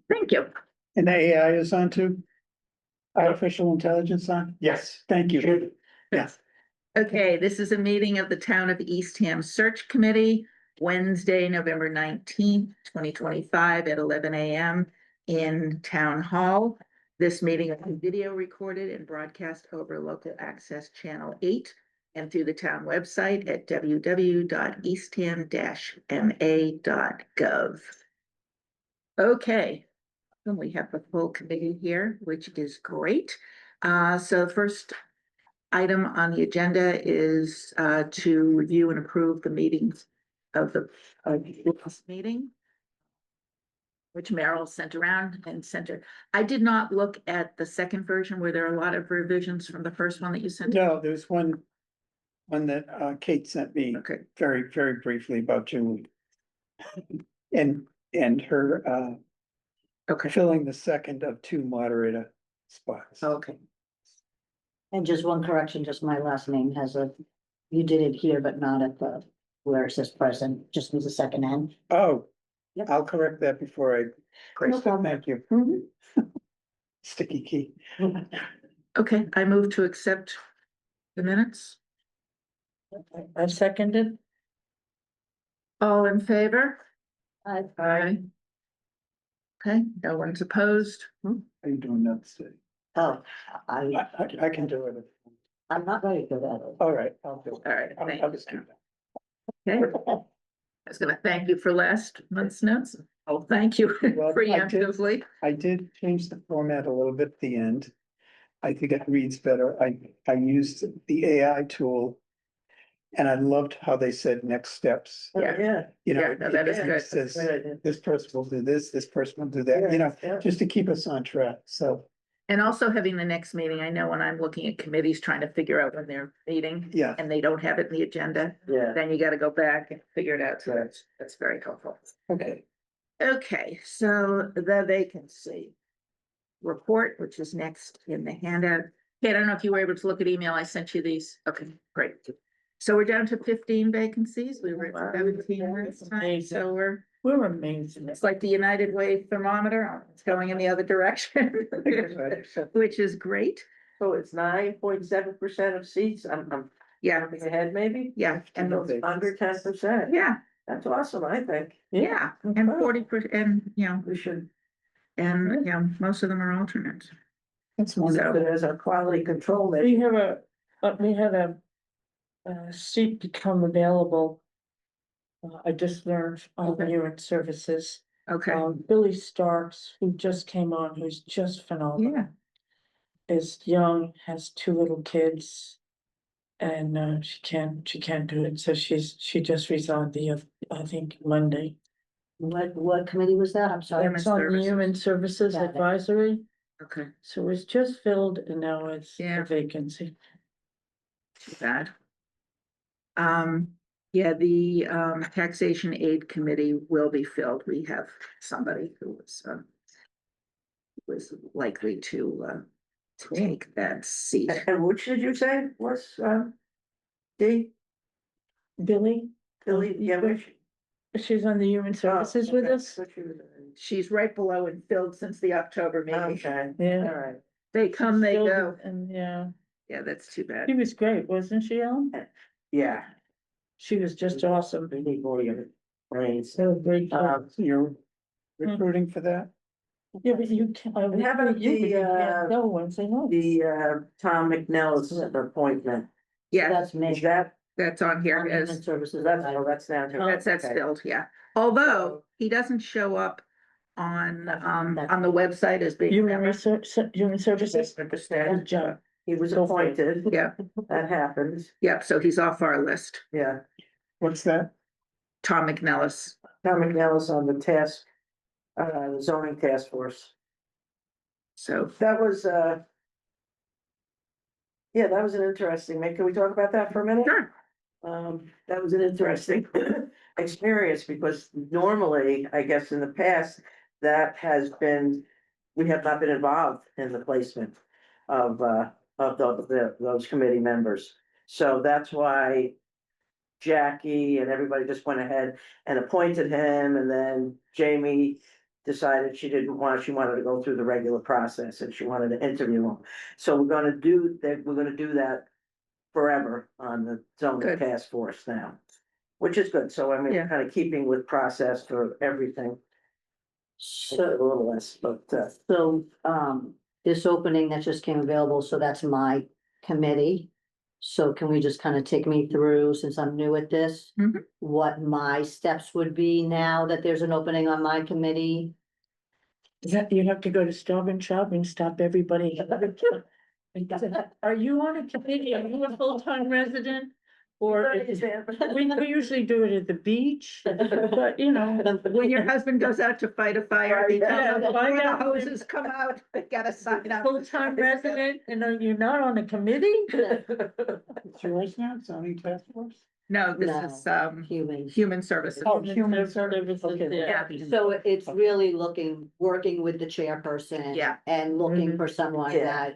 Thank you. And the AI is on too? Artificial intelligence on? Yes. Thank you. Yes. Okay, this is a meeting of the Town of Eastham Search Committee, Wednesday, November 19th, 2025 at 11 a.m. in Town Hall. This meeting is video recorded and broadcast over local access channel 8 and through the town website at www.eastham-ma.gov. Okay, and we have the full committee here, which is great. So first item on the agenda is to review and approve the meetings of the last meeting, which Merrill sent around and sent her. I did not look at the second version. Were there a lot of revisions from the first one that you sent? No, there's one that Kate sent me Okay, very, very briefly about Julie. And her okay, filling the second of 2 moderator spots. okay. And just one correction, just my last name has you did it here, but not at the, where it says present, just needs a second N. Oh, Yep. I'll correct that before I. No problem. Thank you. Mhm. Sticky key. Okay, I move to accept the minutes. I seconded. All in favor? Aye. Aye. Okay, no one's opposed. Are you doing that today? Oh, I can do it. I'm not very good at it. All right, I'll do it. All right, I'll thank just you. do that. Okay, I was gonna thank you for last month's notes. Oh, thank you Well, I did. preemptively. I did change the format a little bit at the end. I think it reads better. I used the AI tool. And I loved how they said next steps. Yeah. You know, Yeah, no, that is it good. says, this person will do this person will do that, you know, just to keep us on track, so, And also having the next meeting, I know when I'm looking at committees trying to figure out when they're meeting yeah. and they don't have it in the agenda, then you gotta go back and figure it out. So that's very helpful. Okay. Okay, so the vacancy report, which is next in the handout. Okay, I don't know if you were able to look at email. I sent you these. Okay, great. So we're down to 15 vacancies. We were at 17 last time, so we're amazing. It's like the United Way thermometer. It's going in the other direction, which is great. So it's 9.7% of seats. I'm Yeah, jumping ahead maybe, yeah, and under 10%. yeah, That's awesome, I think. yeah, and 40%, and you know, We should, and you know, most of them are alternates. That's put wonderful. it as a quality control measure. We had a seat become available. I just learned on the Okay. human services. Okay, Billy Starks, who just came on, who's just phenomenal. yeah, Is young, has 2 little kids. And she can't do it, so she just resigned I think Monday. What committee was that? I'm sorry. Human It's on the Services. Human Services Got it. Advisory, okay, so it's just filled and now it's Yeah. a vacancy. too bad. Yeah, the taxation aid committee will be filled. We have somebody who was likely to take that seat. And which did you say was, D? Billy, Billy, yeah, which? she's on the Human Services with us. She's right below and filled since the October meeting. Okay, Yeah. all right. They come, they Filled go. And yeah, Yeah, that's too bad. she was great, wasn't she, Ellen? Yeah. She was just awesome. We need more of your brains. So great. Um, So you're recruiting for that? Yeah, but you can't. And how about you the, can't go and say no. Tom McNell's appointment, Yeah, That's me. is that, that's on here On Human as, Services. that's down here. that's Okay. filled, yeah. Although he doesn't show up on the website as being. a Human member. Research, Human Services. Understand. Good job. He was Go for it. appointed, Yeah, that happens, yeah, so he's off our list. yeah. What's that? Tom McNellis. Tom McNell's on the task, the zoning task force. So, That was, yeah, that was an interesting, can we talk about that for a minute? sure, That was an interesting experience because normally, I guess in the past, that has been, we have not been involved in the placement of those committee members. So that's why Jackie and everybody just went ahead and appointed him, and then Jamie decided she wanted to go through the regular process and she wanted to interview him. So we're gonna do that forever on the zoning Good. task force now, which is good. So I mean, Yeah. kind of keeping with process for everything. A So, little less, but, this opening that just came available, so that's my committee. So can we just kind of take me through, since I'm new at this? Mhm. What my steps would be now that there's an opening on my committee? You have to go to Stop and Shop and stop everybody. Are you on a committee? Are you a full-time resident? Or we usually do it at the beach, but you know. When your husband goes out to fight a fire, they tell Yeah, him before find the out. hoses come out, they gotta sign up. Full-time resident and you're not on a committee? It's yours now, zoning task force? No, this No. is, Humans. human services. Oh, human services, okay. Yeah. So it's really working with the chairperson. Yeah. And looking for someone Yeah.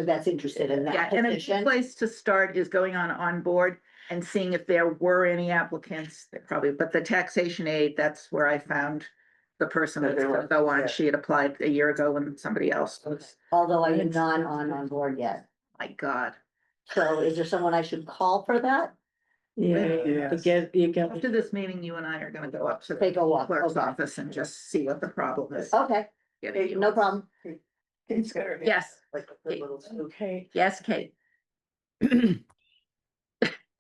that's interested in Yeah, that and a good position. place to start is going on board and seeing if there were any applicants, but the taxation aid, that's where I found the person That that's they were, gonna go on. yeah. She had applied a year ago when somebody else was, Although I am not on board yet. my God. So is there someone I should call for that? Yeah, Yes. you get. After this meeting, you and I are gonna go up to Take the a walk. clerk's Okay. office and just see what the problem is. Okay, Getting you- no problem. Kate's got her hand. Yes, like a good little. Okay. yes, Kate.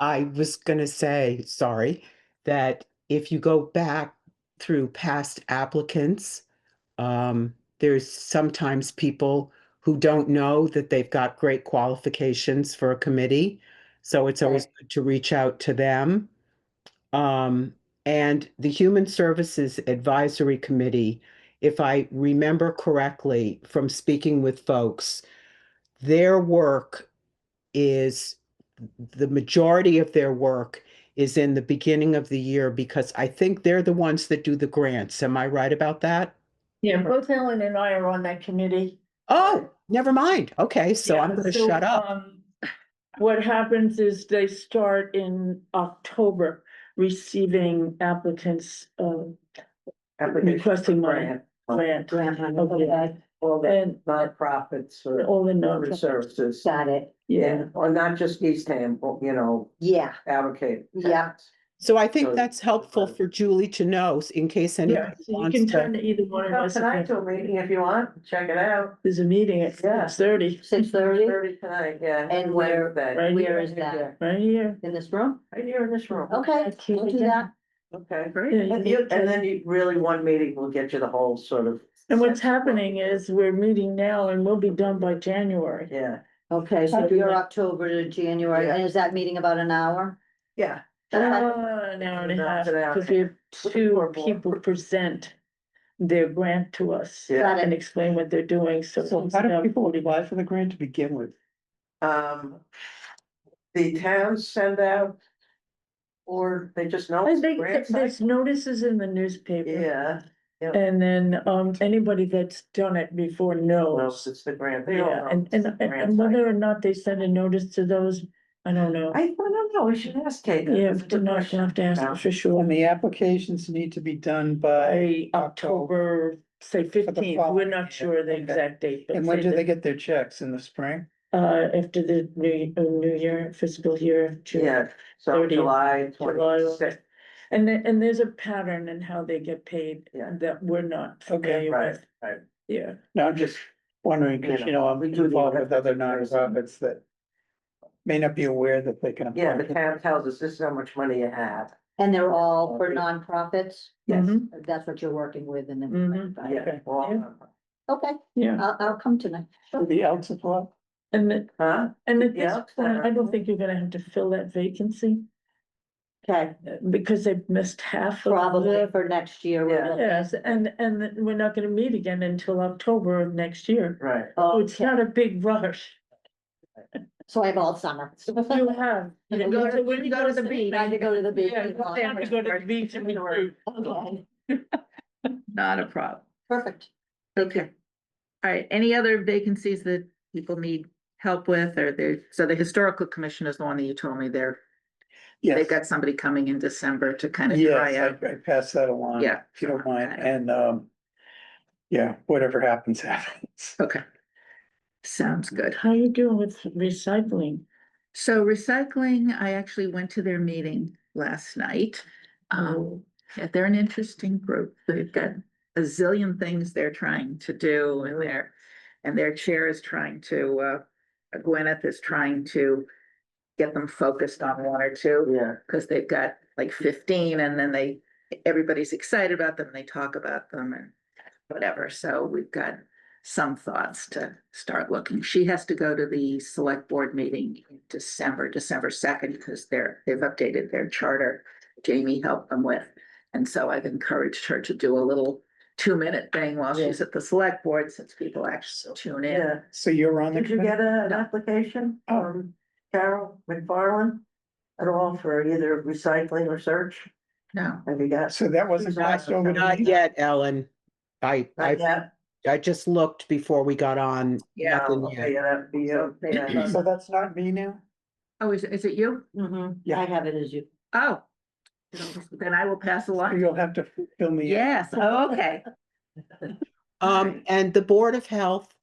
I was gonna say, sorry, that if you go back through past applicants, there's sometimes people who don't know that they've got great qualifications for a committee. So it's always good to reach out to them. And the Human Services Advisory Committee, if I remember correctly from speaking with folks, their work is the majority of their work is in the beginning of the year because I think they're the ones that do the grants. Am I right about that? Yeah, both Ellen and I are on that committee. Oh, never mind. Okay, so I'm Yeah, gonna so, shut up. What happens is they start in October receiving applicants, requesting money. Grant. Okay. All the And nonprofits or all the human non. services. Got it. Yeah, Or not just Eastham, but Yeah, advocate. yeah. So I think So- that's helpful for Julie to know in case yeah, anybody so you wants can turn to. to either one of Come us. tonight to a meeting if you want, check it out. There's a meeting at Yeah. 6:30, 6:30, 30 tonight, yeah. And where- Wednesday. right? where is that? right here. In this room? Right here in this room. Okay, we'll do that. Okay. Great. Yeah, And then you really, one meeting will get you the whole sort of. And what's happening is we're meeting now and we'll be done by January. Yeah, Okay, so you're October to January, Yeah. and is that meeting about an hour? yeah. An hour and a half, An hour. because we have two Or more. people present their grant to us. Yeah. Got And it. explain what they're doing, so. So how do people apply for the grant to begin with? The towns send out. Or they just know. I it's a think grant there's site? notices in the newspaper. Yeah, And then, anybody that's done it before knows knows. it's the grant. They all Yeah, know and, it's the and, grant and whether site. or not they send a notice to those, I don't know. I don't know, we should ask Kate. that. Yeah, That's a we good do not question. have to ask No. for sure. And the applications need to be done by, By October, say 15th, we're following not year. sure the Okay. exact date. but and when say do the- they get their checks? In the spring? After the new year, fiscal year, June, Yeah, so 30th, July July, 26th. and there's a pattern in how they get paid Yeah. that we're not Okay, familiar Right, with, right. yeah. No, I'm just wondering, because I'm we do involved need with other to- nonprofits that may not be aware that they can. Yeah, apply the for- town tells us this is how much money you have. And they're all for nonprofits? Yes. Mhm. That's what you're working with and then. Mhm. Yeah. Okay. well, Yeah. Okay, Yeah, I'll come tonight. Do the Elks apply? and, Huh? and at this Yeah. point, I don't think you're gonna have to fill that vacancy, Okay, because they've missed half of probably the. for next year. we're Yeah. looking. Yes, and we're not gonna meet again until October of next year. Right. So it's Okay, not a big rush. so I have all summer. You have. You can go to- when you go to the beach. Time to go to the beach. Yeah, you have to go to the beach and recruit. Okay, Not a problem. perfect. Okay. All right, any other vacancies that people need help with, or so the historical commission is the one that you told me there. they've Yes, got somebody coming in December to kind of yes, try out. I pass that along. Yeah. If you don't mind, and, yeah, whatever happens, happens. Okay. Sounds good. How you doing with recycling? So recycling, I actually went to their meeting last night. Yeah, they're an interesting group. They've got a zillion things they're trying to do and their chair is trying to, Gwyneth is trying to get them focused on one or two. Yeah. Cause they've got like 15 and then everybody's excited about them, they talk about them and whatever. So we've got some thoughts to start looking. She has to go to the select board meeting in December 2nd, because they've updated their charter. Jamie helped them with. And so I've encouraged her to do a little 2-minute thing while she's at the select board, since people actually tune in. Yeah. So you're on the. Did you get an application from Carol McFarland at all for either recycling or search? No, Have you got? So that wasn't passed over to Not me? yet, Ellen. Not yet? I just looked before we got on. Yeah, Nothing Okay, yet. yeah, that'd be, yeah. So that's not me now? oh, is it you? Yeah. I have it as you. Oh. Then I will pass along. You'll have to fill me in. Yes, oh, okay. And the Board of Health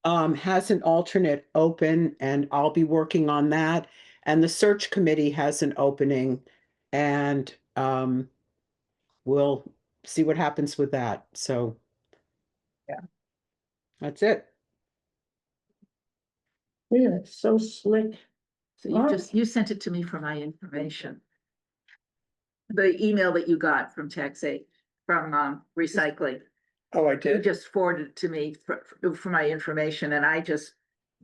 has an alternate open, and I'll be working on that. And the search committee has an opening, and we'll see what happens with that. So Yeah. That's it. Yeah, it's so slick. So you sent it to me for my information. The email that you got from from recycling, Oh, I you did? just forwarded it to me for my information, and I just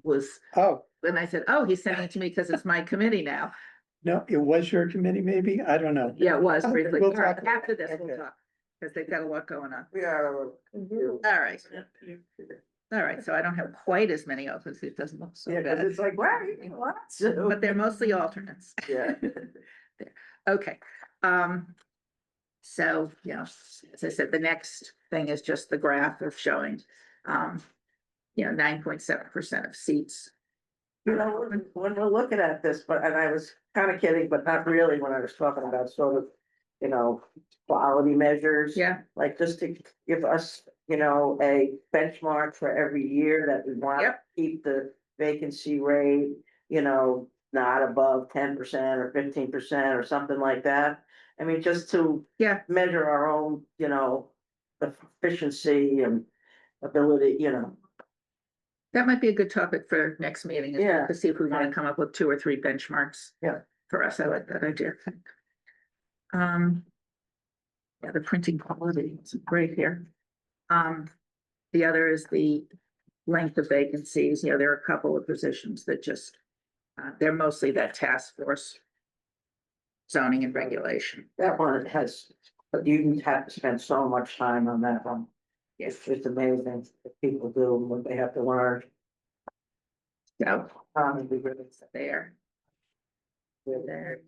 was, Oh, and I said, oh, he's sending it to me because it's my committee now. no, it was your committee, maybe? I don't know. Yeah, it was Okay, briefly. we'll All right, talk. after this, we'll Okay. talk, because they've got a lot going on. We are. All right. All right, so I don't have quite as many opens, it doesn't look so Yeah, cause bad, it's like, wow, you what? but they're mostly alternates. Yeah. Okay, so, you know, as I said, the next thing is just the graph of showing, 9.7% of seats. You know, when we're looking at this, and I was kind of kidding, but not really, when I was talking about sort of, quality measures. Yeah, Like just to give us, a benchmark for every year that we want to Yep. keep the vacancy rate, not above 10% or 15% or something like that. I mean, just to yeah, measure our own, efficiency and ability, that might be a good topic for next meeting, is Yeah. to see if we want to come up with 2 or 3 benchmarks. Yeah. For us, I like that idea. Yeah, the printing quality is great here. The other is the length of vacancies. There are a couple of positions that just, they're mostly that task force zoning and regulation. that one has, but you have to spend so much time on that one. It's amazing what people do and what they have to learn. So, Really. there. There.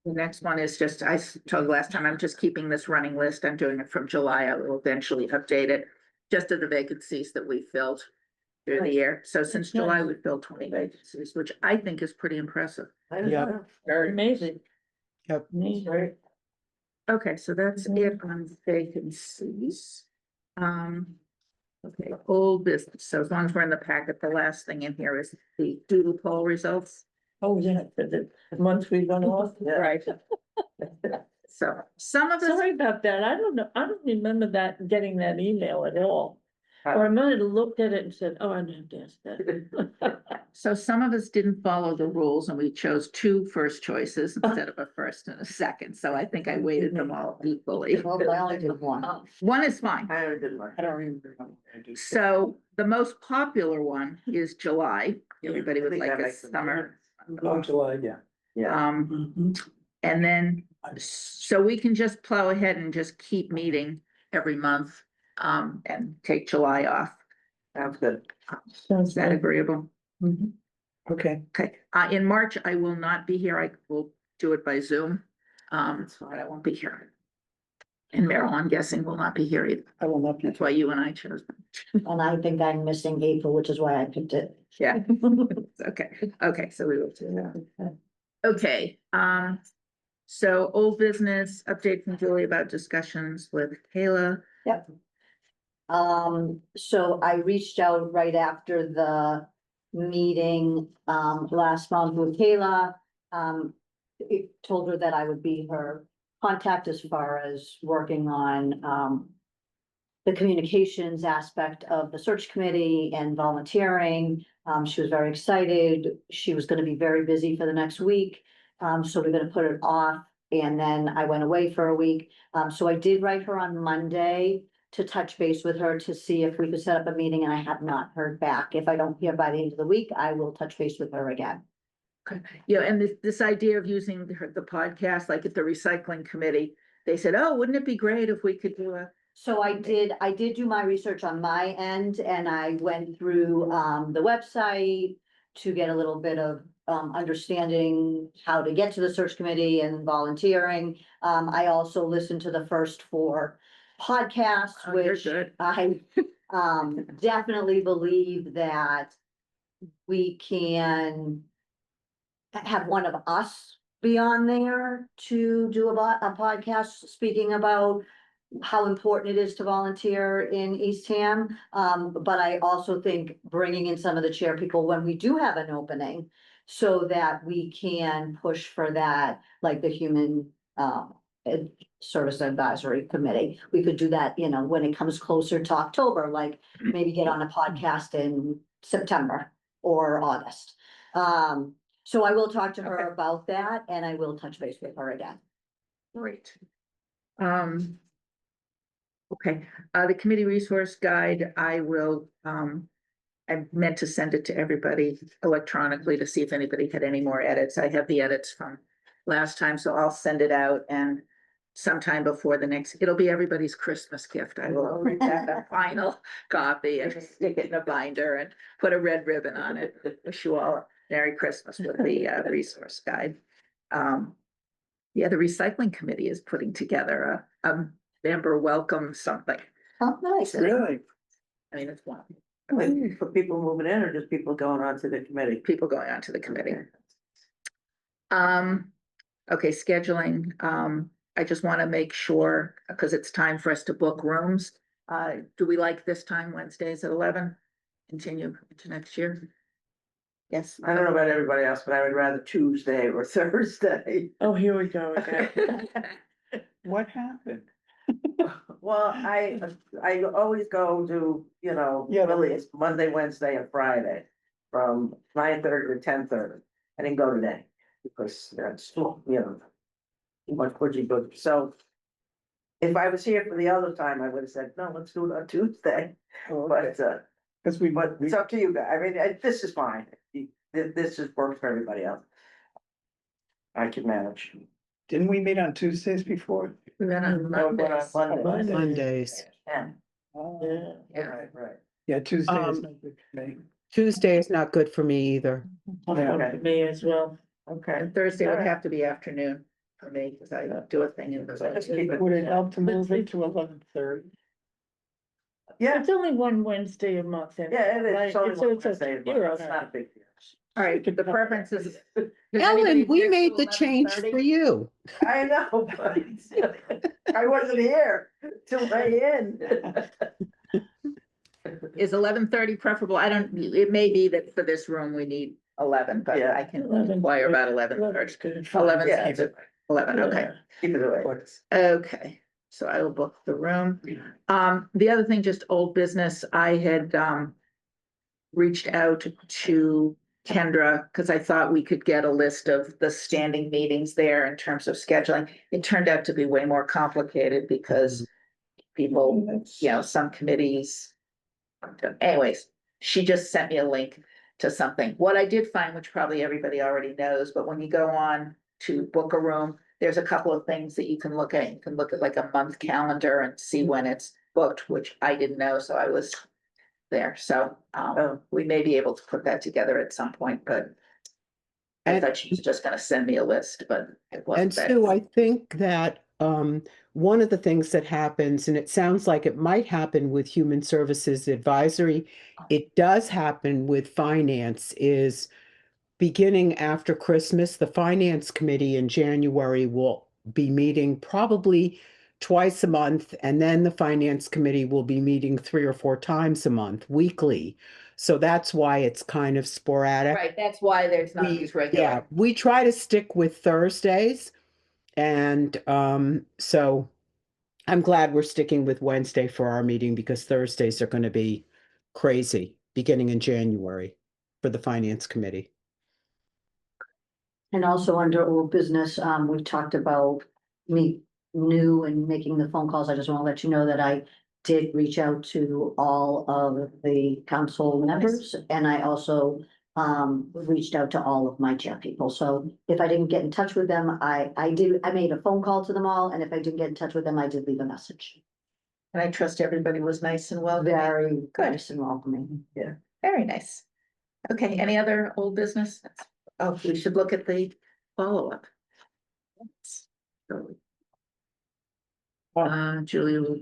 The next one is just, I told you last time, I'm just keeping this running list. I'm doing it from July. I will eventually update it. Just of the vacancies that we filled through the year. So since July, we filled 20 vacancies, which I think is pretty impressive. Yeah. Very Amazing. Yep. Amazing. Right. Okay, so that's it on vacancies. Okay, old business. So as long as we're in the packet, the last thing in here is the doodle poll results. Oh, yeah, for the month we run off. Yeah. Right. So some of us, Sorry about that. I don't know. I don't remember getting that email at all. Or I might have looked at it and said, oh, I didn't have to ask that. so some of us didn't follow the rules and we chose 2 first choices instead of a first and a second. So I think I weighted them all equally. Well, I only did one. One is fine. I didn't learn. I don't remember. how I do. So the most popular one is July. Everybody I would think like that a makes sense. summer. Oh, July, yeah. Yeah. And then, so we can just plow ahead and just keep meeting every month, and take July off. Sounds good. Is that agreeable? Okay. Okay, in March, I will not be here. I will do it by Zoom. But I won't be here. And Merrill, I'm guessing, will not be here either. I will not be. That's why you and I chose. And I think I'm missing April, which is why I picked it. Yeah. Okay, so we will do that. Okay, so old business, update from Julie about discussions with Kayla. Yep. So I reached out right after the meeting, last month with Kayla. Told her that I would be her contact as far as working on, the communications aspect of the search committee and volunteering. She was very excited. She was gonna be very busy for the next week. So we're gonna put it off. And then I went away for a week. So I did write her on Monday to touch base with her to see if we could set up a meeting, and I have not heard back. If I don't hear by the end of the week, I will touch base with her again. Yeah, and this idea of using the podcast, like at the recycling committee, they said, oh, wouldn't it be great if we could do a. So I did do my research on my end, and I went through the website to get a little bit of understanding how to get to the search committee and volunteering. I also listened to the first 4 podcasts, Oh, you're which good. I definitely believe that we can have one of us be on there to do a podcast speaking about how important it is to volunteer in Eastham. But I also think bringing in some of the chair people when we do have an opening, so that we can push for that, like the human service advisory committee. We could do that, you know, when it comes closer to October, like maybe get on a podcast in September or August. So I will talk to her Okay. about that, and I will touch base with her again. Great. Okay, the committee resource guide, I meant to send it to everybody electronically to see if anybody had any more edits. I have the edits from last time, so I'll send it out and sometime before the next, it'll be everybody's Christmas gift. I will have a final copy and stick it in a binder and put a red ribbon on it. Wish you all a Merry Christmas with the resource guide. Yeah, the recycling committee is putting together a member welcome something. Oh, nice. Really? I mean, it's one, For people moving in or just people going on to the committee? people going on to the committee. Okay, scheduling, I just want to make sure, because it's time for us to book rooms. Do we like this time, Wednesdays at 11? Continue into next year? Yes. I don't know about everybody else, but I would rather Tuesday or Thursday. Oh, here we go again. What happened? Well, I always go to, you know, Yeah. really it's Monday, Wednesday and Friday from 9:30 to 10:30. I didn't go today because that's, you know, too much pushing, but so. If I was here for the other time, I would have said, no, let's do it on Tuesday, but, Because but it's up to you guys. I mean, this is fine. This just works for everybody else. I can manage. didn't we meet on Tuesdays before? We went on No, but on Mondays. Mondays. Yeah, Yeah. Yeah. right. Yeah, Tuesday is Um, not good for me. Tuesday is not good for me either. For me as well. Okay. And Thursday would Alright. have to be afternoon for me, because I do a thing in So just keep the. it. Would it help to move it to 11:30? Yeah, It's only one Wednesday a month. yeah, it is. Right? It's only So one it's a- Wednesday, but you're it's okay. not a big deal. All right, the preference is. does Ellen, anybody we object made to the change 11:30? for you. I know, but I wasn't here to weigh in. Is 11:30 preferable? I don't, it may be that for this room, we need 11, but Yeah. I can 11. inquire about 11:30. 11's good. 11 Yeah. sounds good. 11, okay. Yeah. Keep it away. Okay, so I will book the room. The other thing, just old business, I had reached out to Kendra because I thought we could get a list of the standing meetings there in terms of scheduling. It turned out to be way more complicated because people, you know, some committees. Anyways, she just sent me a link to something. What I did find, which probably everybody already knows, but when you go on to book a room, there's a couple of things that you can look at. You can look at like a month calendar and see when it's booked, which I didn't know, so I was there. So we may be able to put that together at some point, but I And- thought she was just gonna send me a list, but it wasn't. And that. Sue, I think that one of the things that happens, and it sounds like it might happen with Human Services Advisory, it does happen with finance, is beginning after Christmas, the Finance Committee in January will be meeting probably twice a month, and then the Finance Committee will be meeting 3 or 4 times a month, weekly. So that's why it's kind of sporadic. Right, that's why there's not these regular. Yeah, we try to stick with Thursdays, and so I'm glad we're sticking with Wednesday for our meeting because Thursdays are going to be crazy beginning in January for the Finance Committee. And also under old business, we talked about me new and making the phone calls. I just want to let you know that I did reach out to all of the council members, and I also reached out to all of my chair people. So if I didn't get in touch with them, I made a phone call to them all, and if I didn't get in touch with them, I did leave a message. And I trust everybody was nice and welcoming. Very Good. nice and welcoming. Yeah. Very nice. Okay, any other old business? Oh, we should look at the follow-up. Julia will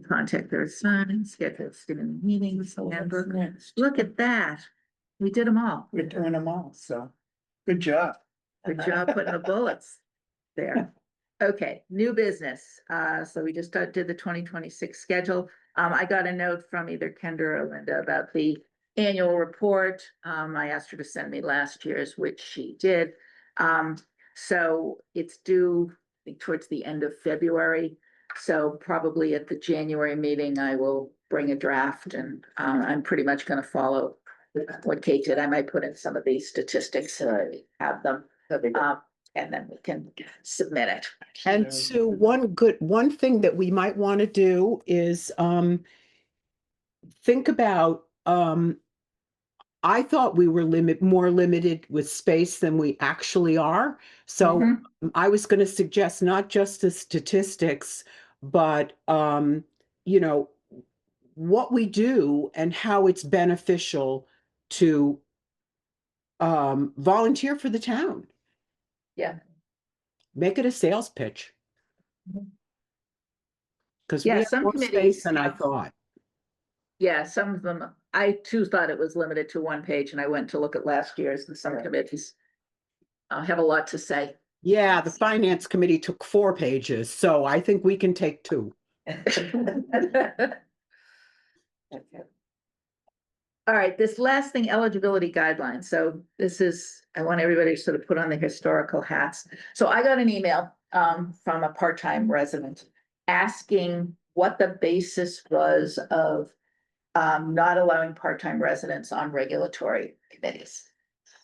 contact their son, schedule student meetings, handbook. Look at that. We did them all. We're doing them all, so good job. Good job putting the bullets there. Okay, new business. So we just did the 2026 schedule. I got a note from either Kendra or Linda about the annual report. I asked her to send me last year's, which she did. So it's due, I think, towards the end of February. So probably at the January meeting, I will bring a draft, and I'm pretty much going to follow what Kate did. I might put in some of these statistics so I have them. And then we can submit it. And Sue, one thing that we might want to do is think about I thought we were more limited with space than we actually are. So Mhm. I was going to suggest not just the statistics, but you know, what we do and how it's beneficial to volunteer for the town. Yeah. Make it a sales pitch. Because we Yeah, have some more committees space than I have- thought. Yeah, some of them, I too thought it was limited to one page, and I went to look at last year's, and some committees have a lot to say. Yeah, the Finance Committee took 4 pages, so I think we can take 2. All right, this last thing, eligibility guidelines. So this is, I want everybody to sort of put on the historical hats. So I got an email from a part-time resident asking what the basis was of not allowing part-time residents on regulatory committees.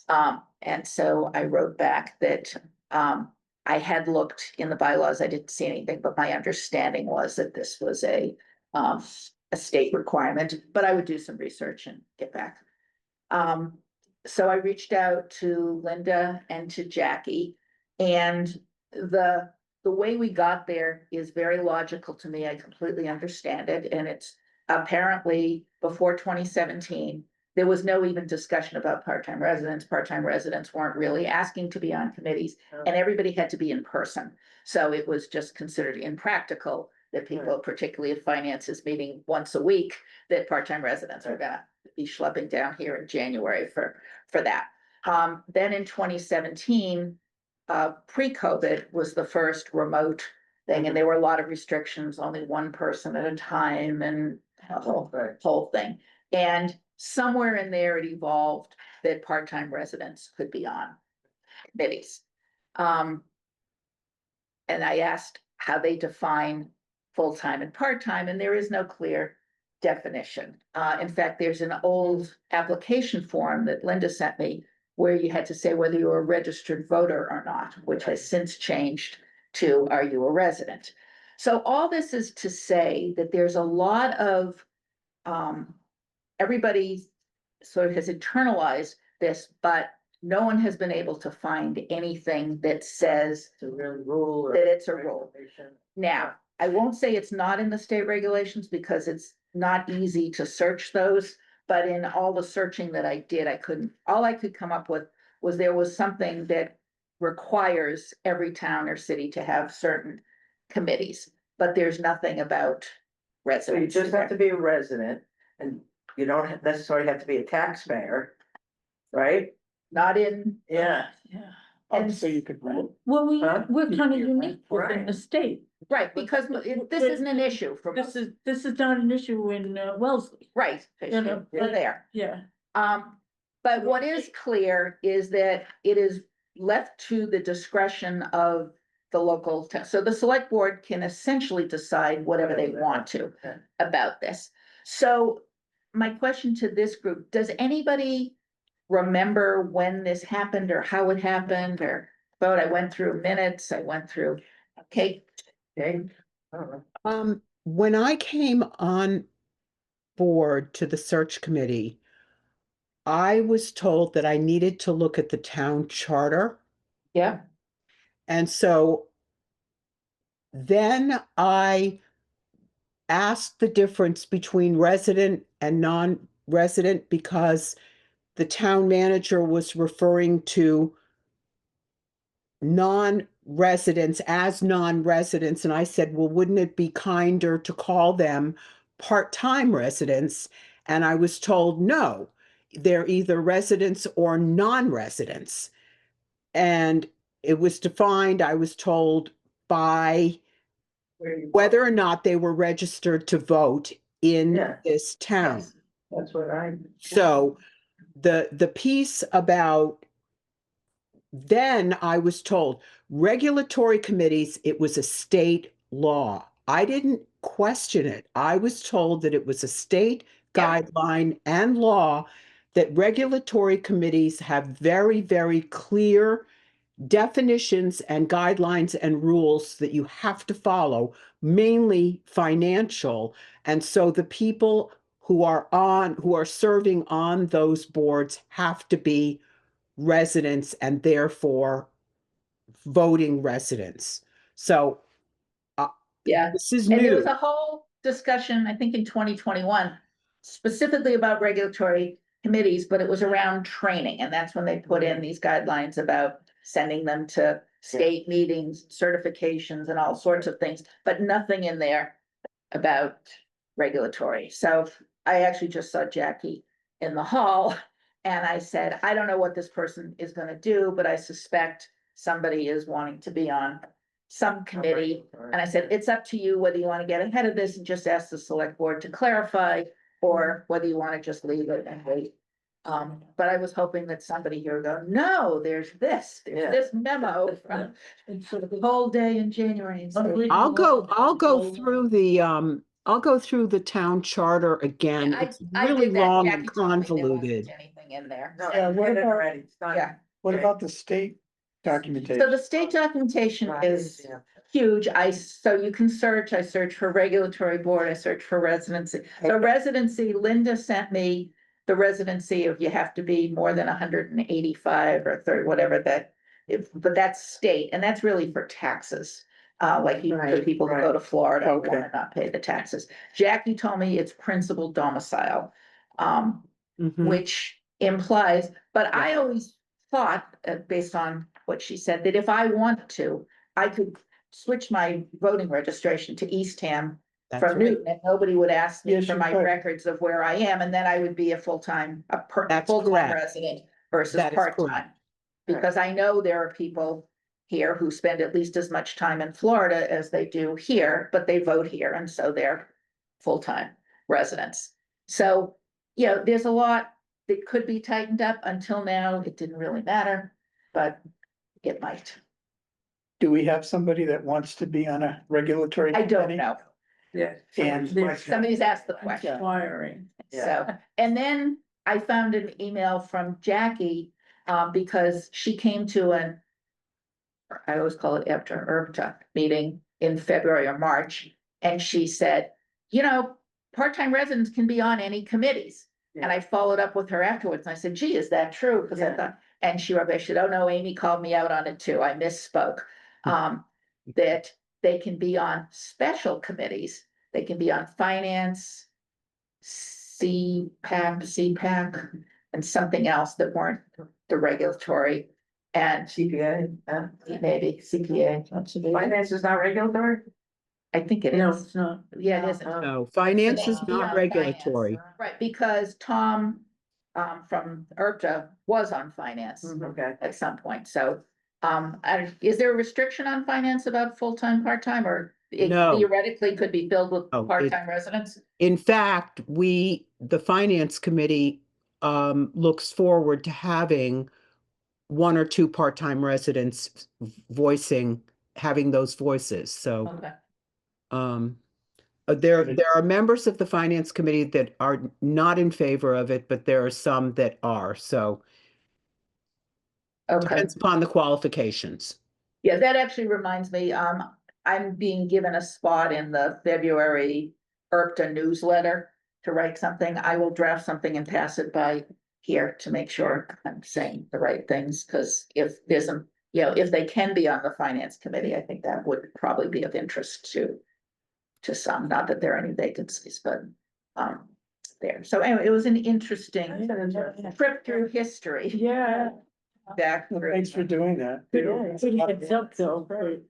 And so I wrote back that I had looked in the bylaws, I didn't see anything, but my understanding was that this was a state requirement, but I would do some research and get back. So I reached out to Linda and to Jackie, and the way we got there is very logical to me. I completely understand it, and it's apparently before 2017. There was no even discussion about part-time residents. Part-time residents weren't really asking to be on committees, and everybody had to be in person. So it was just considered impractical that people, particularly if finance is meeting once a week, that part-time residents are gonna be schlepping down here in January for that. Then in 2017, pre-COVID was the first remote thing, and there were a lot of restrictions, only one person at a time, and the whole thing. And somewhere in there, it evolved that part-time residents could be on committees. And I asked how they define full-time and part-time, and there is no clear definition. In fact, there's an old application form that Linda sent me where you had to say whether you were a registered voter or not, which has since changed to, are you a resident? So all this is to say that there's a lot of, everybody sort of has internalized this, but no one has been able to find anything that says It's a real rule. that it's a rule. Now, I won't say it's not in the state regulations because it's not easy to search those, but in all the searching that I did, all I could come up with was there was something that requires every town or city to have certain committees, but there's nothing about So you residents. just have to be a resident, and you don't necessarily have to be a taxpayer, right? not in. Yeah. Yeah. Oh, so you could rent. Well, Huh? we're kind of You- unique within right. the state. Right, because this isn't an issue for This most, is not an issue in Wellesley. right, You know, we're there. Yeah. But what is clear is that it is left to the discretion of the local, so the select board can essentially decide whatever they want to about this. So my question to this group, does anybody remember when this happened or how it happened or vote? I went through minutes, I went through, okay, Okay. When I came on board to the search committee, I was told that I needed to look at the town charter. yeah, And so then I asked the difference between resident and non-resident because the town manager was referring to non-residents as non-residents. And I said, well, wouldn't it be kinder to call them part-time residents? And I was told, no, they're either residents or non-residents. And it was defined, I was told, by whether or not they were registered to vote in Yeah. this town. That's what I. So the piece about, then I was told regulatory committees, it was a state law. I didn't question it. I was told that it was a state Yeah. guideline and law that regulatory committees have very, very clear definitions and guidelines and rules that you have to follow, mainly financial. And so the people who are serving on those boards have to be residents and therefore voting residents. So yeah. this is And there new. was a whole discussion, I think in 2021, specifically about regulatory committees, but it was around training. And that's when they put in these guidelines about sending them to state meetings, certifications and all sorts of things, but nothing in there about regulatory. So I actually just saw Jackie in the hall and I said, I don't know what this person is gonna do, but I suspect somebody is wanting to be on some committee. And I said, it's up to you whether you want to get ahead of this and just ask the select board to clarify, or whether you want to just leave it and wait. But I was hoping that somebody here would go, no, there's this memo from And sort of the whole day in January. And so- I'll go through the town charter again. I- It's I really did that. long Jackie and told me there wasn't convoluted. anything in there. No, Yeah, I what did it about- already. It's done. Yeah. What Okay. about the state documentation? So the state documentation is huge. So you can search, I search for regulatory board, I search for residency. So residency, Linda sent me the residency of you have to be more than 185 or 30, whatever that. But that's state, and that's really for taxes. Like the Right, people who go to Florida Okay. want to not pay the taxes. Jackie told me it's principal domicile. Mhm. Which implies, but I always thought, based on what she said, that if I wanted to, I could switch my voting registration to Eastham That's from right. Newton, and nobody would ask me Yes, for you my could. records of where I am, and then I would be a full-time, That's full-time correct. resident versus That is correct. part-time. Because I know there are people here who spend at least as much time in Florida as they do here, but they vote here, and so they're full-time residents. So, you know, there's a lot that could be tightened up. Until now, it didn't really matter, but it might. Do we have somebody that wants to be on a regulatory? I don't committee? know. Yeah. And- Somebody's asked the question. Inquiring. So, and then I found an email from Jackie, because she came to I always call it after IRBTA meeting in February or March. And she said, you know, part-time residents can be on any committees. And I followed up with her afterwards and I said, gee, is that true? Because I Yeah. thought, and she wrote, I said, oh no, Amy called me out on it too. I misspoke. That they can be on special committees. They can be on finance, CPAC, and something else that weren't the regulatory. And CPA, maybe CPA. finance is not regulatory? I think it No, is. it's not. Yeah, it is. No, finance is Yeah, not finance. regulatory. Right, because Tom from ERPTA was on finance Okay. at some point, so. Is there a restriction on finance about full-time, part-time, or it No. theoretically could be filled with Oh, part-time residents? In fact, the finance committee looks forward to having one or two part-time residents having those voices. So Okay, there are members of the finance committee that are not in favor of it, but there are some that are. So okay. depends upon the qualifications. Yeah, that actually reminds me, I'm being given a spot in the February ERPTA newsletter to write something. I will draft something and pass it by here to make sure I'm saying the right things, because if there's a, if they can be on the finance committee, I think that would probably be of interest to some, not that there are any vacancies, but there. So anyway, it was an interesting trip through history. Yeah. Back Well, through. thanks for doing that. Good heads up though.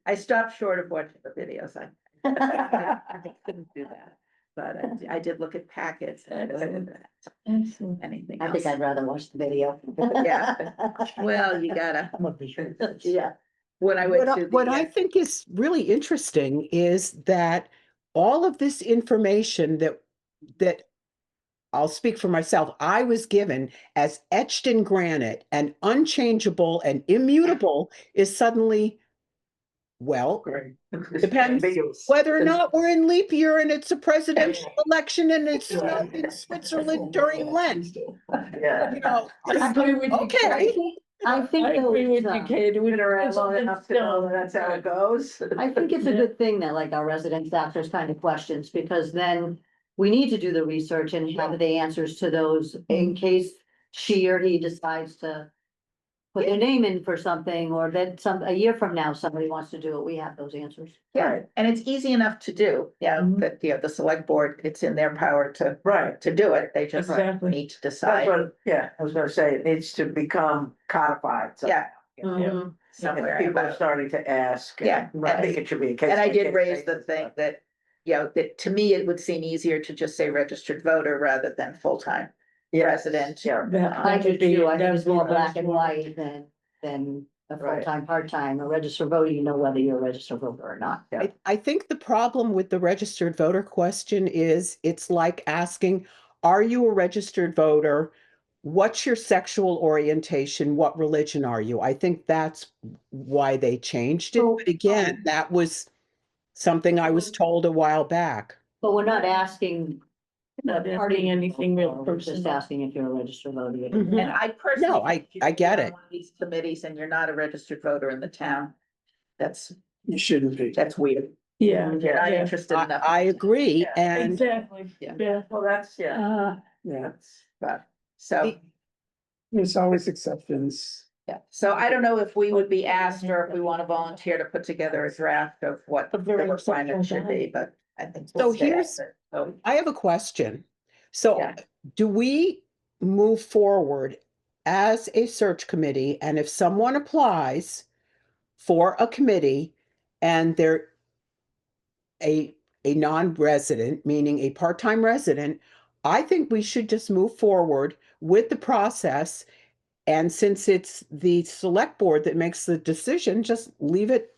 I stopped short of watching the videos. I couldn't do that, but I did look at packets and anything I think else. I'd rather watch the video. Yeah. Well, you gotta, I'm a visual. Yeah. when I went to What I think is really interesting is that all of this information that I'll speak for myself, I was given as etched in granite and unchangeable and immutable is suddenly, well, Great. depends whether or not we're in leap year and it's a presidential election and it's snowed in Switzerland during Lent. Yeah. You know, I agree with you. okay. I think I agree with you, those, Kate. Been around long enough to know that's how it goes. I think it's a Yeah. good thing that like our residents ask those kind of questions, because then we need to do the research and have the answers to those in case she or he decides to put their name in for something, or that a year from now, somebody wants to do it, we have those answers. Yeah, and it's easy enough to do. Yeah, Mhm. that, the select board, it's in their power Right. to do it. They just Exactly. need to That's decide. what, yeah, I was gonna say, it needs to become codified. So Yeah, Mhm. somewhere. People are about- starting to ask. Yeah, I think it should be a case. And I by did case raise the basis, thing but- that, that to me, it would seem easier to just say registered voter rather than full-time Yes, resident. Yeah. I do too, I think it's more black and white. white than a Right. full-time, part-time, a registered voter, you know whether you're a registered voter or not. Yeah. I think the problem with the registered voter question is it's like asking, are you a registered voter? What's your sexual orientation? What religion are you? I think that's why they changed it. So, But again, that was something I was told a while back. But we're not asking. Not the asking party anything real We're just personal. asking if you're a registered voter. Mhm. And I personally. No, I think you get should be on it. one of These committees and you're not a registered voter in the town. That's You shouldn't be. weird. Yeah. You're not yeah. interested enough. I agree. Yeah, And Exactly, Yeah. yeah. Well, that's, yeah. Yeah, That's- But, so, there's always exceptions. yeah, so I don't know if we would be asked or if we want to volunteer to put together a draft of what A the very requirement should acceptable be, but I think. So we'll stay here's- at it. So, I have a question. So Yeah. do we move forward as a search committee? And if someone applies for a committee and they're a non-resident, meaning a part-time resident, I think we should just move forward with the process. And since it's the select board that makes the decision, just leave it,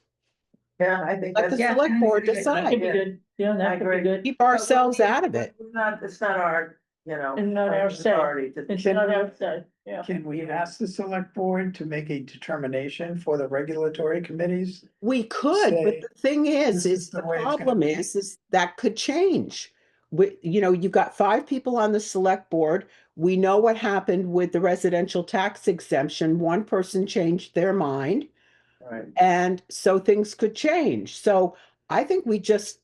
Yeah, I think let the that's. select board That could decide, be good, yeah, I that could agree. be good. keep ourselves out of it. We're not, it's not our, And not our say. authority to. It's not outside, yeah. Can we ask the select board to make a determination for the regulatory committees? We could, but Say, the thing "This is is the the way it's gonna problem be." is that could change. You've got 5 people on the select board. We know what happened with the residential tax exemption. One person changed their mind, Right. and so things could change. So I think we just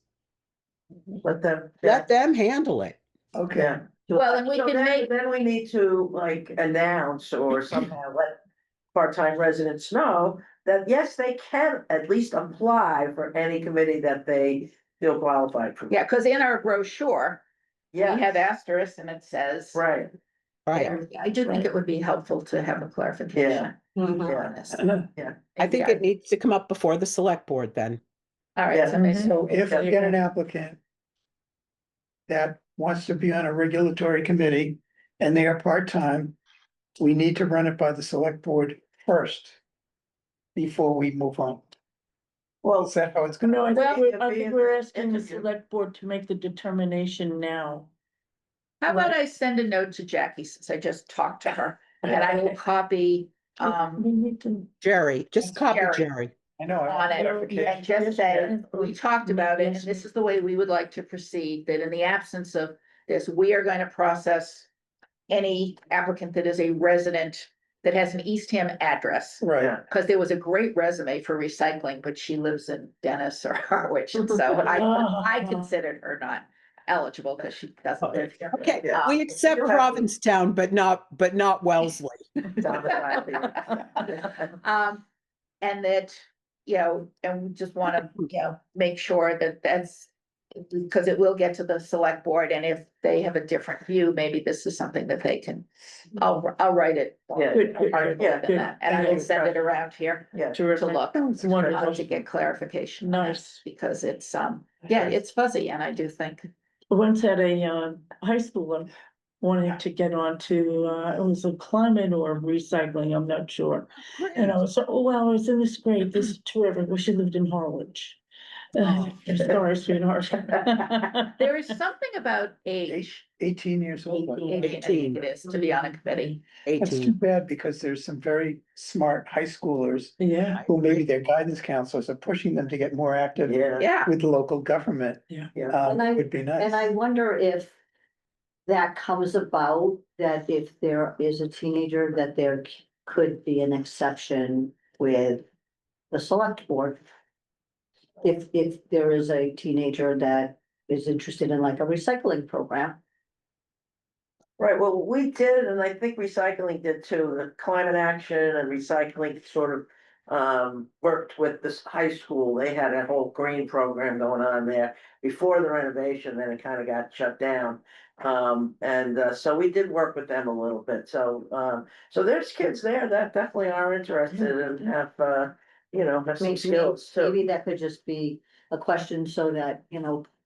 Let them. let them handle it. Okay, Yeah. Well, and we So can then, make, then we need to like announce or somehow let part-time residents know that yes, they can at least apply for any committee that they feel qualified for. yeah, because in our brochure, we Yeah, have asterisks and it says. right, Right. there. I do think it would be helpful to have a clarification. Mhm. on this. I think it needs to come up before the select board then. All right, Yeah. so maybe- so if we get an applicant that wants to be on a regulatory committee and they are part-time, we need to run it by the select board first. Before we move on. Well, Is that how it's gonna? No, I Well, think it'd I be think an we're asking the interview. select board to make the determination now. How about I send a note to Jackie since I just talked to her and I will copy We need to. Jerry, just copy Jerry. Jerry. I know. on it and just say, we talked about it, and this is the way we would like to proceed, that in the absence of this, we are going to process any applicant that is a resident that has an Eastham address. Right, yeah, Because there was a great resume for recycling, but she lives in Dennis or Harwich, and so I considered her not eligible because she doesn't live here. Okay, Yeah. we accept You'll have to- Provincetown, but not Wellesley. And that, and we just wanna, make sure that that's. Because it will get to the select board, and if they have a different view, maybe this is something that they can, I'll write it. Yeah. Good, good, Yeah, good. And I will send it around here yeah. to look, Wonderful. to get clarification. on it, Nice. Because it's, it's fuzzy, and I do think, Once at a high school, I wanted to get on to, it was a climate or recycling, I'm not sure. And I was, oh, well, I was in this grade, this is terrific, we should lived in Harwich. Sorry, sweetheart. there is something about age. 18 years old. by the way. 18, I think it is, to be on a committee. That's too 18. bad because there's some very smart high schoolers Yeah, who maybe their guidance counselors are pushing them to get more active Yeah. Yeah, with the local government. yeah. Yeah. And I- Would be nice. And I wonder if that comes about, that if there is a teenager, that there could be an exception with the select board. If there is a teenager that is interested in like a recycling program. Right, well, we did, and I think recycling did too, the climate action and recycling sort of. Worked with this high school, they had a whole green program going on there before the renovation, then it kind of got shut down. So we did work with them a little bit, so there's kids there that definitely are interested and have, have some Maybe, skills too. maybe that could just be a question so that,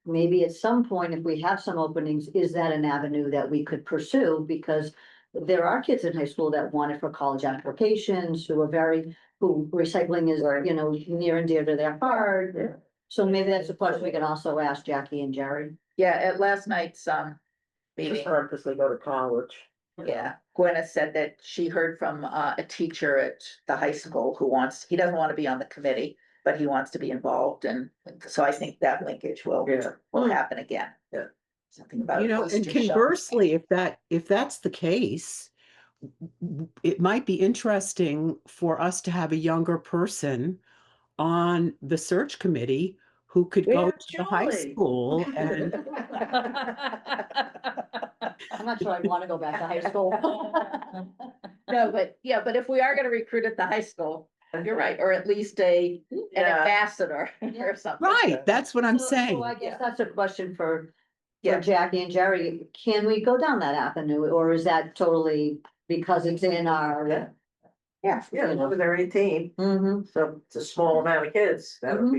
maybe at some point, if we have some openings, is that an avenue that we could pursue? Because there are kids in high school that want it for college applications, who recycling is, near and dear to their heart. Yeah. So maybe that's a question we can also ask Jackie and Jerry. yeah, at last night's, Just meeting, hard because they go to college. yeah, Gwyneth said that she heard from, a teacher at the high school he doesn't want to be on the committee, but he wants to be involved, and so I think that linkage will Yeah. happen again. Yeah. Something about. You know, and oyster shell. conversely, if that's the case, it might be interesting for us to have a younger person on the search committee who could go Yeah, to the high Julie. school and I'm not sure I'd want to go back to high school. No, but if we are gonna recruit at the high school, you're right, or at least an Yeah. ambassador Yeah. or something. right, that's what I'm So saying. I guess that's a question for Yeah. Jackie and Jerry. Can we go down that avenue, or is that totally because it's in our? Yeah. Yeah. Yeah, as long as they're 18, Mhm. so it's a small amount of kids, that would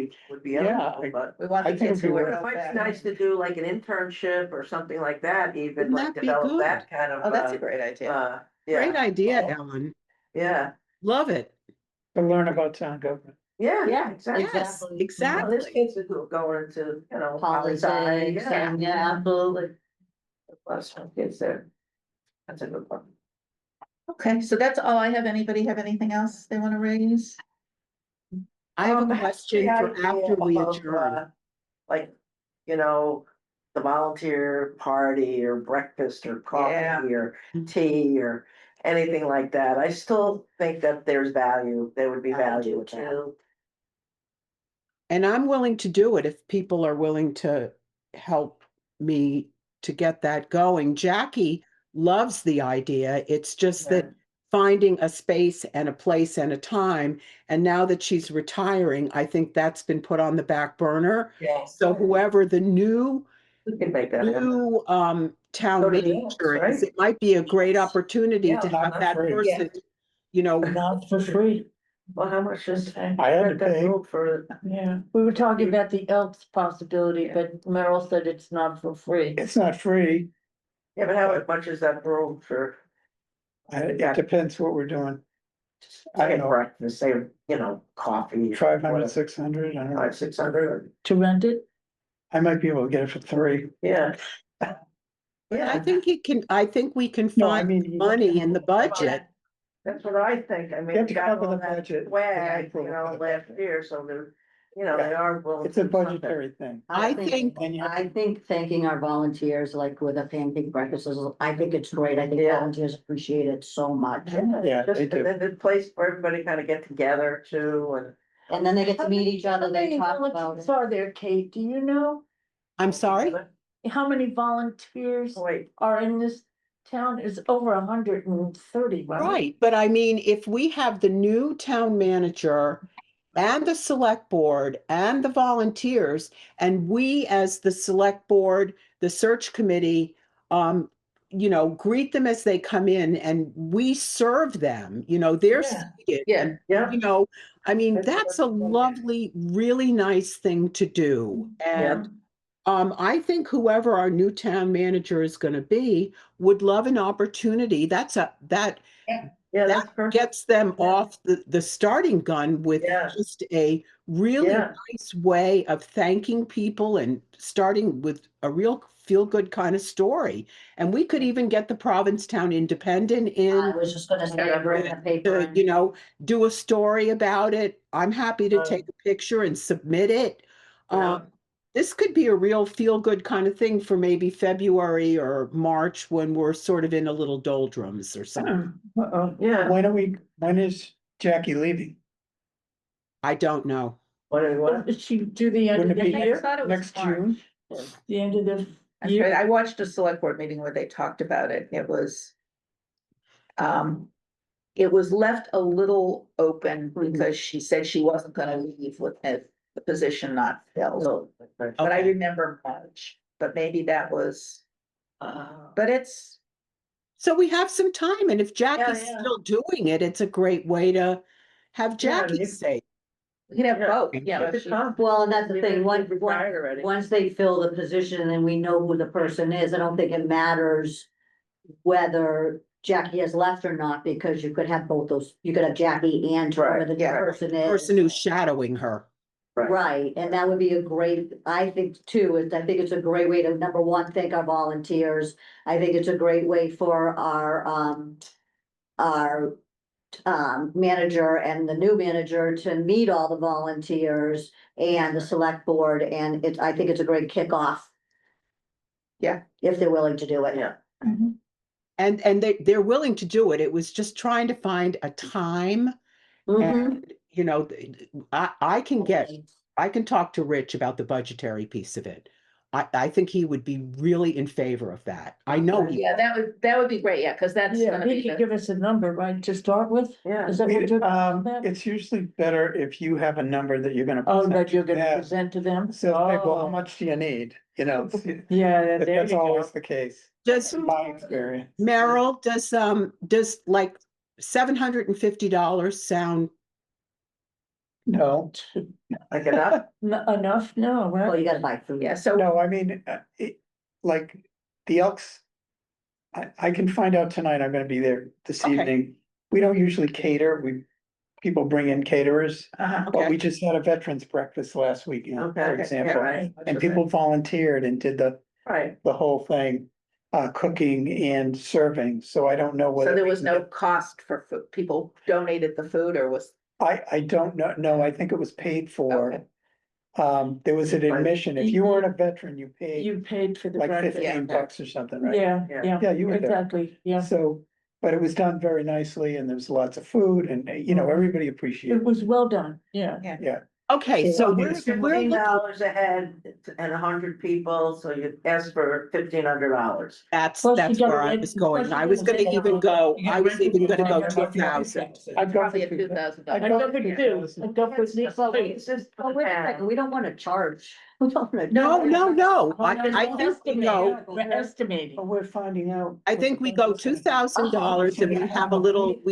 be Yeah, eligible, but. We want I the think kids it'd who be are. It might be nice to do like an internship or something like that, even Wouldn't like that be develop good? that kind of. Oh, that's a great idea. Yeah, Great idea, Oh. Ellen. yeah, Love it. To learn about town government. yeah, Yeah, exactly. Yes, Exactly. Well, there's exactly. kids who are going to, poli-sci, Politics, and yeah, absolutely. Lots of kids there. That's a good one. Okay, so that's all I have. Anybody have anything else they want to raise? I have a That's question the for idea after we of, adjourn. Like, the volunteer party or breakfast or Yeah. coffee or tea or anything like that. I still think that there's value, there would be I value do with that. too. And I'm willing to do it if people are willing to help me to get that going. Jackie loves the idea. It's just that finding a space and a place and a time. And now that she's retiring, I think that's been put on the back burner. Yeah. So whoever the new We can make that happen. town Go to the manager Elks, is, right? it might be a great opportunity Yeah, to not have for that free. person, Not for free. Well, how much is? Okay. I had to rent that pay. room For, Yeah, we were talking about the Elks possibility, but Merrill said it's not for free. It's not free. Yeah, but how much is that room for? It depends what we're doing. I don't know. Breakfast, say, coffee. 500, 600, I don't know. 600, To rent it? I might be able to get it for 3. yeah. But I Yeah, think we can No, I find mean, you have money to in the cover- budget. that's what I think, I mean, You have we to got cover all the that budget. swag, Yeah. last year, so they're, they are willing. It's a to do something. budgetary thing. I think, And you have I think thanking our volunteers, like with a pancake breakfast, I think it's great. I think Yeah. volunteers appreciate it so much. Yeah, Just they do. the place for everybody kind of get together too, And then they get to meet each other, How they many talk about volunteers it. are there, Kate? Do you know? I'm sorry? How many volunteers wait, are in this town? Is over 130, right? Right, but I mean, if we have the new town manager and the select board and the volunteers, and we as the select board, the search committee, greet them as they come in and we serve them, they're Yeah. seated. Yeah. And, yeah, I mean, That's that's a what- lovely, really nice thing to do. And I think whoever our new town manager is going to be would love an opportunity. That yeah, that's perfect, gets them Yeah. off the starting gun with Yeah. just a really Yeah. nice way of thanking people and starting with a real feel-good kind of story. And we could even get the Provincetown Independent I in was just gonna say, bring the paper to, in. do a story about it. I'm happy to Um, take a picture and submit it. Yeah. This could be a real feel-good kind of thing for maybe February or March when we're sort of in a little doldrums or something. yeah. When is Jackie leaving? I don't know. What? Did she do the end of Wouldn't the it be year? thought it was next March. June? The end of the That's right. year? I watched a select board meeting where they talked about it. It was left a little open because she said she wasn't gonna leave with the position not filled. But I Okay. remember March, but maybe that was, but it's, So we have some time, and if Jackie's yeah. still doing it, it's a great way to have Yeah, Jackie you- say. we can have Yeah. both, Yeah, if it's she- tough. Well, and that's the thing, once, Retired already. once they fill the position and we know who the person is, I don't think it matters whether Jackie has left or not, because you could have both those, you could have Jackie and whoever Right, the new yeah. person Person is. who's shadowing her. Right, and that would be a great, I think too, I think it's a great way to, number one, thank our volunteers. I think it's a great way for our manager and the new manager to meet all the volunteers and the select board, and I think it's a great kickoff. Yeah. If they're willing to do it. Yeah. And they're willing to do it. It was just trying to find a time. Mhm. And, I can talk to Rich about the budgetary piece of it. I think he would be really in favor of that. I know he, yeah, that would be great, yeah, because that's Yeah, gonna he be could the, give us a number, right, to start with? Yeah. Is that what you're? It's usually better if you have a number that you're gonna. Oh, present that you're to gonna them. present to them? So like, well, how Oh. much do you need? Yeah, But there that's you go. always the case, does in my experience. Merrill, does like $750 sound? No, Like enough? Enough, no, Well, right? you gotta buy food. yeah, so. no, I mean, like, the Elks. I can find out tonight, I'm gonna be there this Okay. evening. We don't usually cater, people bring in caterers. Uh-huh, But Okay. we just had a veterans breakfast last weekend, Okay, for yeah, example, right. and people volunteered and did the Right, whole thing. Cooking and serving, so I don't know whether. so there we was can no get- cost for food, people donated the food or was, I don't know, no, I think it was paid for. Okay. There was an admission, if you weren't a veteran, you paid You paid for the like breakfast. $15 or something, right? Yeah, Yeah. yeah. Yeah, you were there. Exactly, yeah. So, but it was done very nicely and there was lots of food and, everybody It appreciated was well done, yeah. Yeah, Okay, so we're $15 looking, ahead and 100 people, so you ask for $1,500. that's Plus you where gotta I rent- was going. plus you I was gotta gonna rent even it. go, You I gotta was rent even it. gonna go Yeah. 2,000. I'd go probably for a two. $2,000. I'd go for two, I'd go for six. Well, wait, It's just. oh, wait a second, we don't wanna charge. We don't wanna. No, no. Well, I think we go, We're estimating. But we're finding out. I think we go $2,000 and we have a little gift.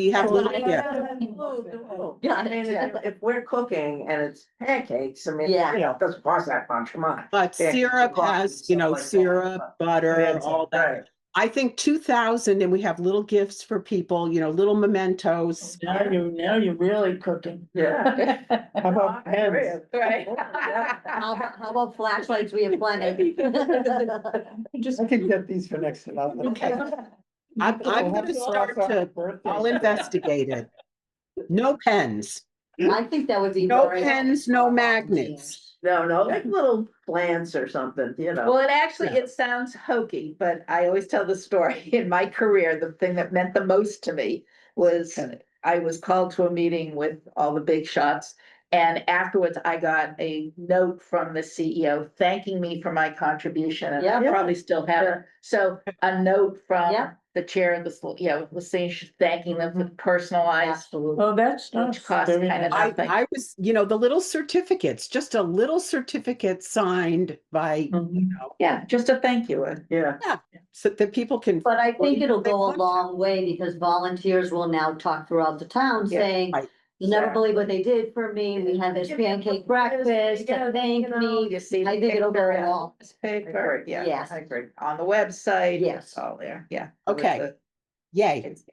Yeah, I mean, if we're cooking and it's pancakes, I mean, Yeah. it doesn't cost that much, come on. But Yeah, syrup coffee, has, stuff like that. syrup, butter, Adds up, all that. Right, I think 2,000 and we have little gifts for people, little mementos. Now you're really cooking. Yeah. How about pens? Right. How about flashlights? We have plenty. I can get these for next to nothing. Okay. I'm gonna start to, I'll investigate it. No pens, I think that would be. no very pens, helpful no for magnets. No, like little plants or something, Well, it actually, it sounds hokey, but I always tell the story. In my career, the thing that meant the most to me was I was called to a meeting with all the big shots. And afterwards, I got a note from the CEO thanking me for my contribution, and I Yeah. probably still have it. So a note from Yeah. the chair of the, was saying she's thanking them for personalized. Absolutely. Oh, that's Which nice. costs Very kind of nice. nothing. I was, the little certificates, just a little certificate signed by, Mhm. Yeah, just a thank you. yeah. so that people can. But I think it'll They go a want to. long way because volunteers will now talk throughout the town Yeah, saying, right. you never believe what they did for me. We had this pancake breakfast to thank me. You see. I think it'll go along. Paper, yeah. Yes. I agree. On the website. Yes. It's all there, yeah. Okay. Yay. It's-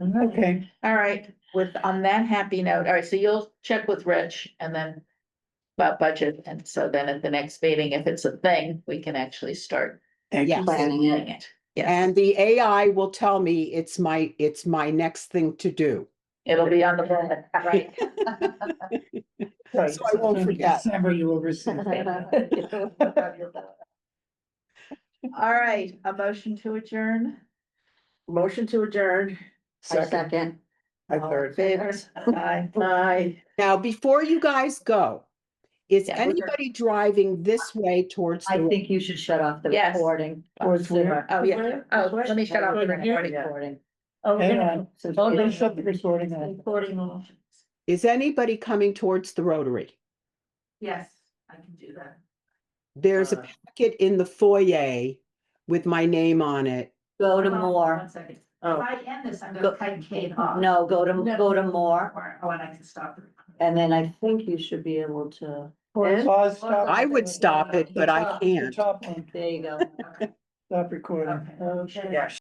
Okay, All right, on that happy note, all right, so you'll check with Rich and then about budget, and so then at the next meeting, if it's a thing, we can actually start thank Yeah. you. Planning doing it. it. Yes, And the AI will tell me it's my next thing to do. it'll be on the board, right? Right, So I won't in forget. December you will receive that. All right, a motion to adjourn. Motion to adjourn. I second. I All in third. favor? Aye. Aye. Now, before you guys go, is Yeah, we're good. anybody driving this way towards I the? think you should shut off the Yes. recording. Towards where? Oh, yeah, oh, let me shut off the Right here. recording. Recording. Oh, Hang yeah. on. Since Oh, we're- don't shut the recording off. Recording off. Is anybody coming towards the Rotary? Yes, I can do that. There's a packet in the foyer with my name on it. Go to more. 1 second. If Oh. I end this, I'm Go- gonna cut Kate off. No, go to more. Oh, and I can stop it. And then I think you should be able to, Pause, stop. I would stop it, but I The can't. top one, there you go. Okay. stop recording. Okay. Yeah.